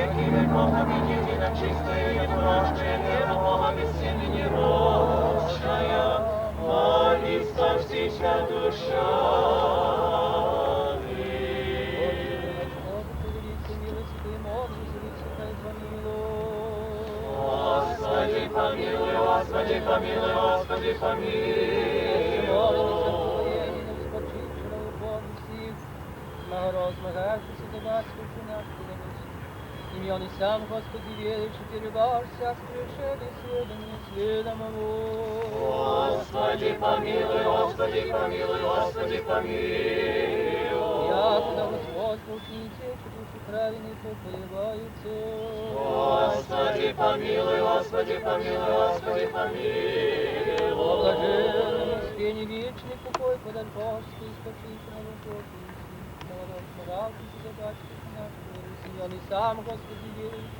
веки веков, аминь. Едино чистое и непорочное, вера Бога без семени рождая, молись со всей вся душа. Господи, помилуй, Господи, помилуй, Господи, помилуй. Размагавшись до батюшки наш клянусь. Имен и сам, Господи, веришь, и перебарься, скрышели сведения следом его. Господи, помилуй, Господи, помилуй, Господи, помилуй. Якуда Господь полчните, душу праведных поколебаются. Господи, помилуй, Господи, помилуй, Господи, помилуй. Блаженному спине вечный покой подан Божский, спасительного Божий. Размагавшись до батюшки наш клянусь. Имен и сам, Господи, веришь,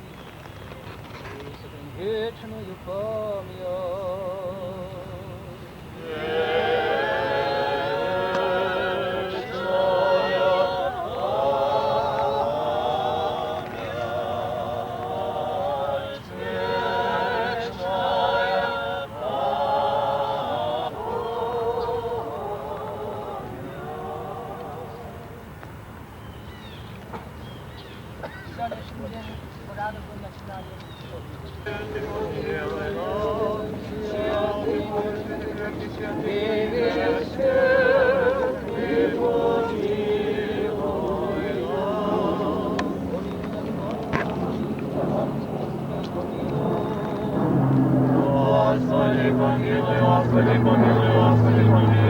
и сохрани вечную память. Господи, помилуй, Господи, помилуй, Господи, помилуй.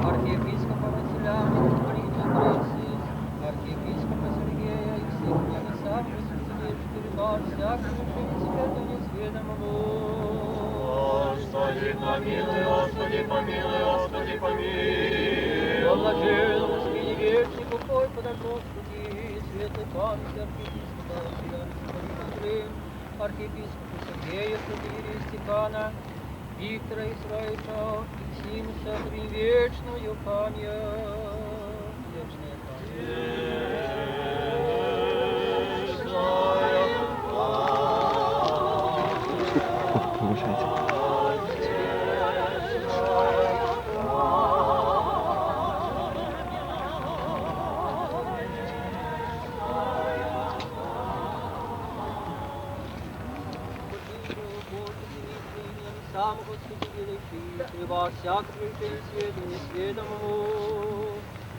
Архиепископа Василия, митрополита Греции, архиепископа Сергея и всех сам Господи, перебар всякому сведения сведомому. Господи, помилуй, Господи, помилуй, Господи, помилуй. О блаженном спине вечный покой подай Господи, светлой памяти архиепископа Василия, митрополита Греции, архиепископа Сергея, протоиерея Степана, Виктора Исраиля, и всем сохрани вечную память. Вечная Повышайте. Сам Господи, величий, во всяк пришель свет и несведомому.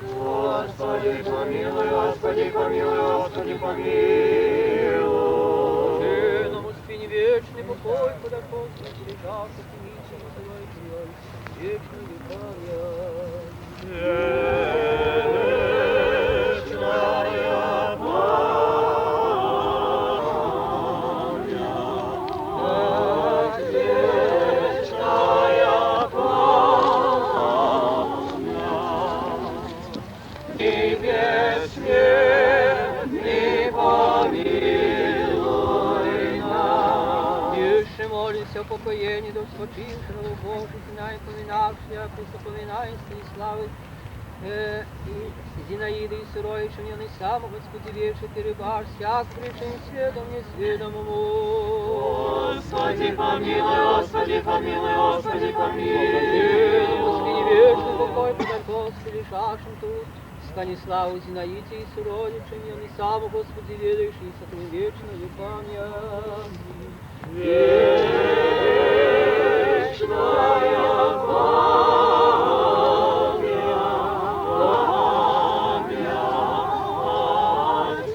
Господи, помилуй, Господи, помилуй, Господи, помилуй. Блаженному спине вечный покой подай Господи, лежавший теничем своей кровь, вечную память. Молимся о покоении до спочившего Божий, напоминавший, присоповинай Станиславы и Зинаиды и Сыроича, не сам, Господи, вече перебар, всяк причин сведом несведомому. Господи, помилуй, Господи, помилуй, Господи, помилуй. Господи, вечный покой подай Господи, лежавшим тут, Станиславу, Зинаиде и Сыроича, не сам, Господи, ведающий, сохрани вечную память. Вечная память,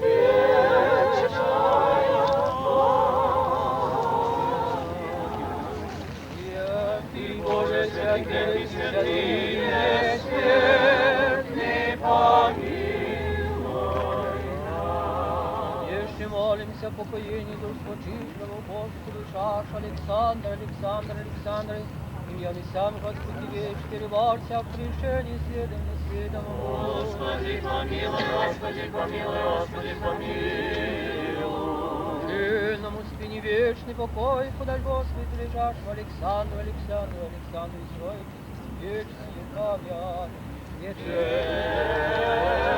вечная память. Ты, Боже, святый, святый, бессмертный, помилуй нас. Еще молимся о покоении душ почившего Господу Шаш Александр, имя сам Господи, веч перебарся в пришении сведом несведомому. Господи, помилуй, Господи, помилуй, Господи, помилуй. Блаженному спине вечный покой подай Господи, лежащему Александру и Сроице, вечную память. Вечная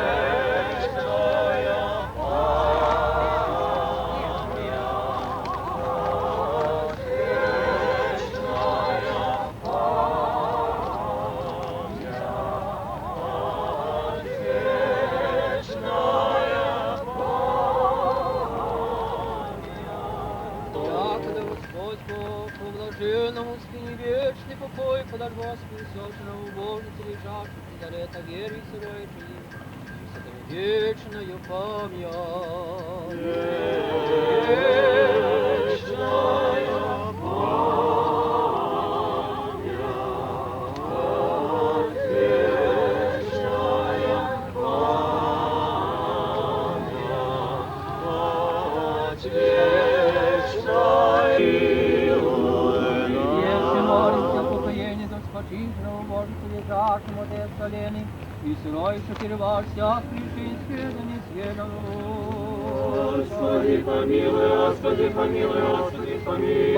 подашь Господи, сочного Божицы лежащих, и дарета веры сырой твоей, вечную память. И сырой шокировал всех пришей сведений сведом. Господи, помилуй, Господи, помилуй, Господи, помилуй.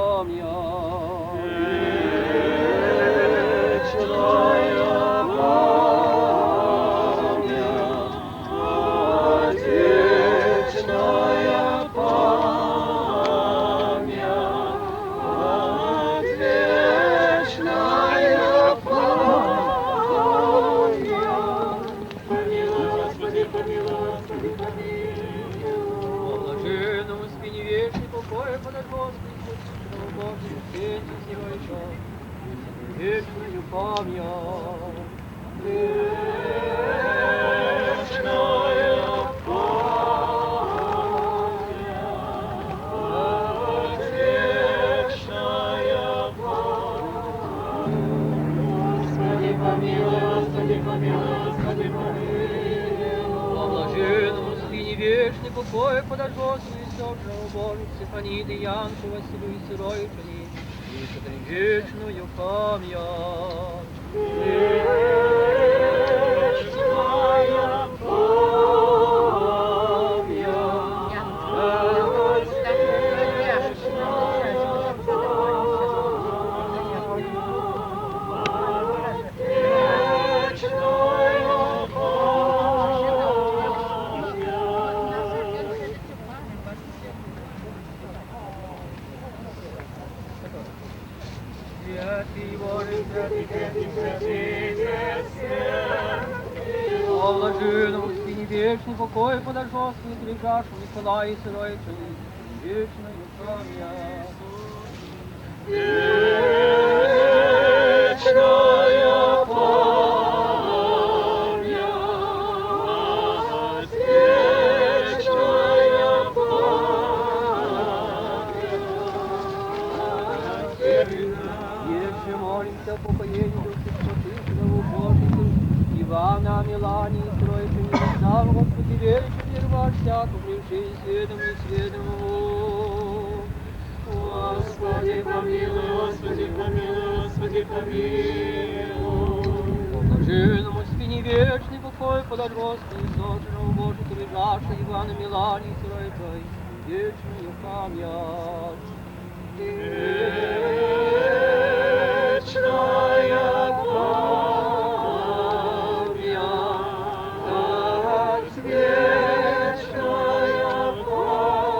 Вечная память, вечная память, вечная память. Помилуй, Господи, помилуй, Господи, помилуй. Блаженному спине вечный покой подать Господи, Господи, Божий, сети сиройча, вечную память. Вечная память, вечная память. Господи, помилуй, Господи, помилуй, Господи, помилуй. Блаженному спине вечный покой подать Господи, сочного Божий, Стефаниды, Янку, Василию и Сиройчани, и сотри вечную память. Вечная Святый Божий, святый, святый, святый, святый, о блаженному спине вечный покой подашь Господи, лежащему Николаю и Сиройчани, вечную память. вечная память, вечная память. Еще молимся по поединку Святого Божию, Ивана, Милане, и Сиройчани, нам, Господи, вечер мирва всяку, пришей сведом и сведомому. Господи, помилуй, Господи, помилуй, Господи, помилуй. По блаженному спине вечный покой подать Господи, сочного Божию, лежащего Ивана, Милане, и Сиройчани, вечную память. Вечная память, вечная память.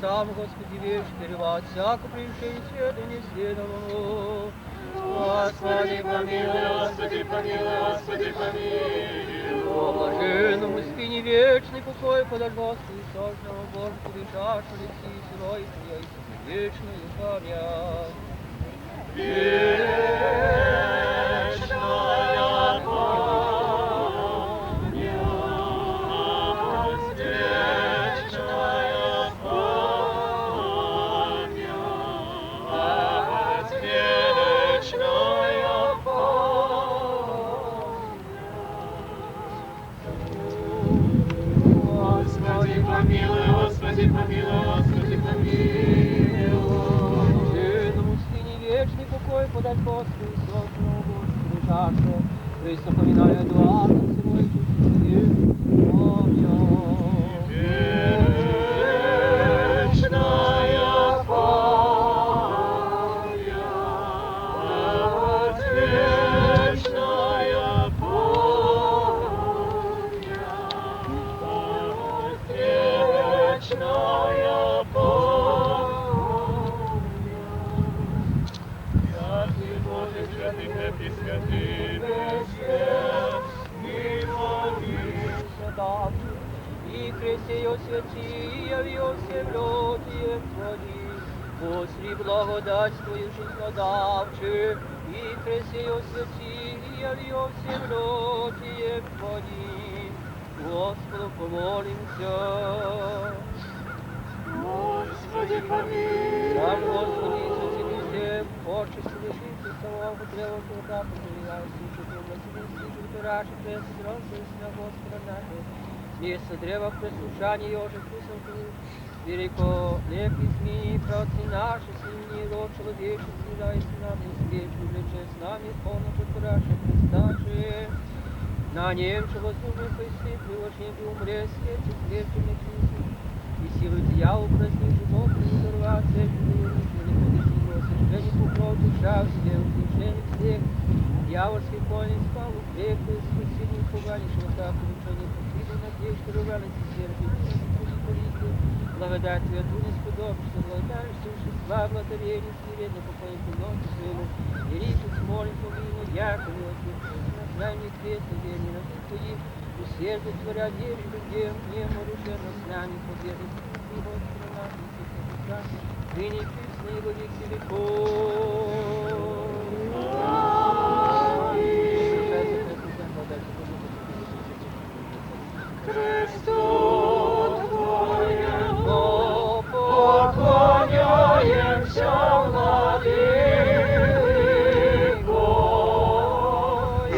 Сам, Господи, веч, перевод всяко пришей сведу неследовому. Господи, помилуй, Господи, помилуй, Господи, помилуй. По блаженному спине вечный покой подать Господи, сочного Божию, лежащего лици сырой твоей, вечную память. Вечная память, вечная память, вечная память. Господи, помилуй, Господи, помилуй, Господи, помилуй. Блаженному спине вечный покой подать Господи, сочного Божию, лежащего, Христа поминая Эдуарда, сырой вечную память. Вечная память, вечная память, вечная память. Святый Боже, святый, крепкий, святый, вечный, молимся. И кресте освяти, яви все в роте Твои, Посрі благодать Твою жизнодавче, и Христе освяти, и явил всем ротие Твои. Господу помолимся. Господи, помилуй. Сам Господи Иисусе Христе, почести лишивши самого потреба Бога, повелевай слушать области, слушать Тураши, пресса, громче, на Господа нашего. Место древа прислушания Йоже вкусом великолепный СМИ, праотцы наши, с ними род человечий, снижайся нам, и свечу, влече с нами, полноту Тураши, Христаши. На нем, что возможно пояснить, приложение умре, смерти, смерти не книжи. И силу дьявол праздник живот, не дорва, церковь, не подойти его, священник укров, душа в себе, услышение всех. Дьявольский конец спал, укрепил, спасение, пуганейшего так, улучшение посреди, надежды, рвались и сердце, не политы. Благодать Твою не сподобишь, что благодаешь существа, благодарение, смиренно поклонить ноги своему, и речить молим помимо, яковлю, на знамени света, верни на Твоих, усердие творя веры людей, не нарушенно с нами победы, и Господа нашего Христа, ныне и присно и во веки веков. Христу Твоему поклоняемся, Владыко, и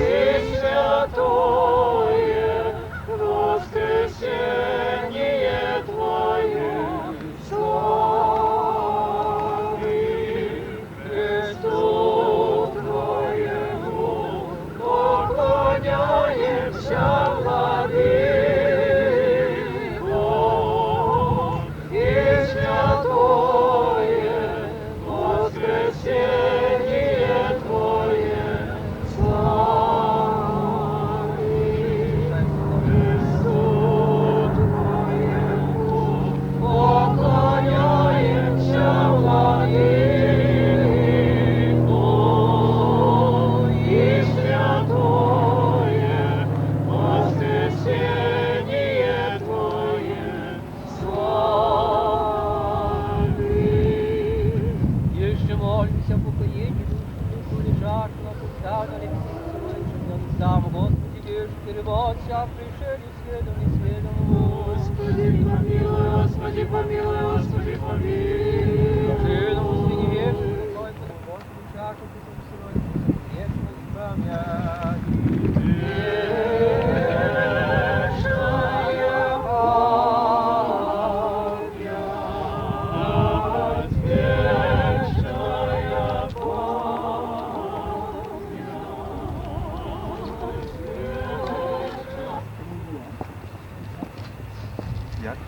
святое воскресение Твое слави. Христу Твоему поклоняемся, Владыко, и святое воскресение Твое слави. Христу Твоему поклоняемся, Владыко, и святое воскресение Твое слави. Еще молимся покоению души, лежат на поставленных на сам Господи, вещь переводся, пришели следом и следом. Господи, помилуй, Господи, помилуй, Господи, помилуй. Сыном Господи, вечный, такой под Господи, чашу, ты сам сырой, вечность память. Як?